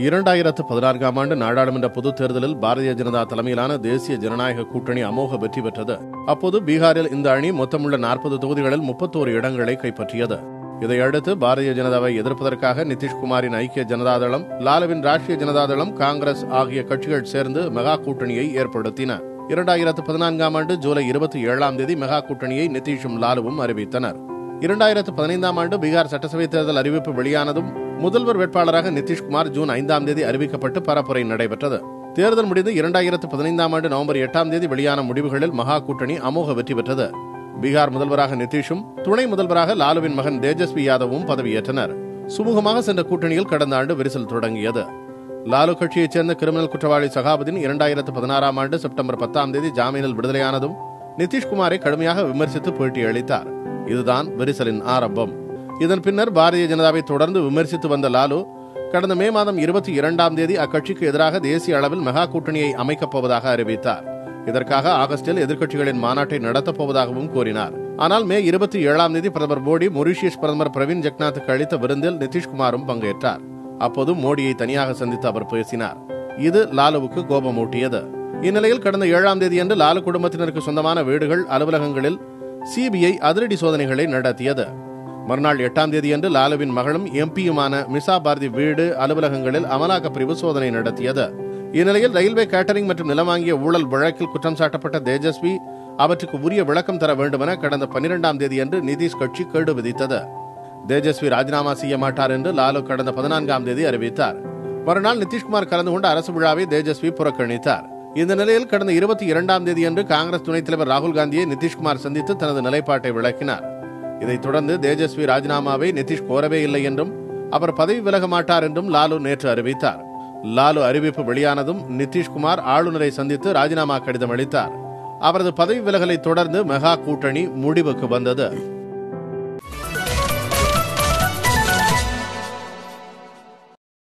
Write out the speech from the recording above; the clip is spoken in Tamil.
2014ஆம் ஆண்டு நாடாளுமன்ற பொதுத் தேர்தலில் பாரதிய ஜனதா தலைமையிலான தேசிய ஜனநாயக கூட்டணி அமோக வெற்றி பெற்றது. அப்போது பீகாரில் இந்த அணி மொத்தமுள்ள 40 தொகுதிகளில் 31 இடங்களை கைப்பற்றியது. இதையடுத்து பாரதிய ஜனதாவை எதிர்ப்பதற்காக நிதிஷ்குமாரின் ஐக்கிய ஜனதாதளம், லாலுவின் ராஷ்டிரிய ஜனதாதளம், காங்கிரஸ் ஆகிய கட்சிகள் சேர்ந்து மெகா கூட்டணியை ஏற்படுத்தின. 2014ஆம் ஆண்டு ஜூலை 27ஆம் தேதி மெகா கூட்டணியை நிதிஷும் லாலுவும் அறிவித்தனர். 2015ஆம் ஆண்டு பீகார் சட்டசபை தேர்தல் அறிவிப்பு வெளியானதும் முதல்வர் வேட்பாளராக நிதிஷ்குமார் ஜூன் 5ஆம் தேதி அறிவிக்கப்பட்டு பரப்புரை நடைபெற்றது. தேர்தல் முடிந்து 2015ஆம் ஆண்டு நவம்பர் 8ஆம் தேதி வெளியான முடிவுகளில் மகா கூட்டணி அமோக வெற்றி பெற்றது. பீகார் முதல்வராக நிதிஷும், துணை முதல்வராக லாலுவின் மகன் தேஜஸ்வி யாதவும் பதவியேற்றனர். சுமூகமாக சென்ற கூட்டணியில் கடந்த ஆண்டு விரிசல் தொடங்கியது. லாலு கட்சியைச் சேர்ந்த கிரிமினல் குற்றவாளி சகாபுதீன் 2016ஆம் ஆண்டு செப்டம்பர் 10ஆம் தேதி ஜாமீனில் விடுதலையானதும் நிதிஷ்குமாரை கடுமையாக விமர்சித்து பேட்டி அளித்தார். இதுதான் விரிசலின் ஆரம்பம். இதன் பின்னர் பாரதிய ஜனதாவை தொடர்ந்து விமர்சித்து வந்த லாலு கடந்த மே மாதம் 22ஆம் தேதி அக்கட்சிக்கு எதிராக தேசிய அளவில் மெகா கூட்டணியை அமைக்கப் போவதாக அறிவித்தார். இதற்காக ஆகஸ்டில் எதிர்க்கட்சிகளின் மாநாட்டை நடத்தப் போவதாகவும் கூறினார். ஆனால் மே 27ஆம் தேதி பிரதமர் மோடி மொரீஷியஸ் பிரதமர் பிரவீன் ஜெகநாத்துக்கு அளித்த விருந்தில் நிதிஷ்குமாரும் பங்கேற்றார். அப்போது மோடியை தனியாக சந்தித்து அவர் பேசினார். இது லாலுவுக்கு கோபமூட்டியது. இந்நிலையில் கடந்த 7ஆம் தேதியன்று லாலு குடும்பத்தினருக்கு சொந்தமான வீடுகள், அலுவலகங்களில் சிபிஐ அதிரடி சோதனைகளை நடத்தியது. மறுநாள் 8ஆம் தேதியன்று லாலுவின் மகளும் எம்பியுமான மிசா பாரதி வீடு, அலுவலகங்களில் அமலாக்கப் பிரிவு சோதனை நடத்தியது. இந்நிலையில் ரயில்வே கேட்டரிங் மற்றும் நிலம் வாங்கிய ஊழல் வழக்கில் குற்றம் சாட்டப்பட்ட தேஜஸ்வி அவற்றுக்கு உரிய விளக்கம் தர வேண்டுமென கடந்த 12ஆம் தேதியன்று நிதிஷ் கட்சி கெடு விதித்தது. தேஜஸ்வி ராஜினாமா செய்ய மாட்டார் என்று லாலு கடந்த 14ஆம் தேதி அறிவித்தார். மறுநாள் நிதிஷ்குமார் கலந்து கொண்ட அரசு விழாவை தேஜஸ்வி புறக்கணித்தார். இந்த நிலையில் கடந்த 22ஆம் தேதியன்று காங்கிரஸ் துணைத் தலைவர் ராகுல் காந்தியை நிதிஷ்குமார் சந்தித்து தனது நிலைப்பாட்டை விளக்கினார். இதைத் தொடர்ந்து தேஜஸ்வி ராஜினாமாவை நிதிஷ் கோரவே இல்லை என்றும் அவர் பதவி விலக மாட்டார் என்றும் லாலு நேற்று அறிவித்தார். லாலு அறிவிப்பு வெளியானதும் நிதிஷ்குமார் ஆளுநரை சந்தித்து ராஜினாமா கடிதம் அளித்தார். அவரது பதவி விலகலை தொடர்ந்து மெகா கூட்டணி முடிவுக்கு வந்தது.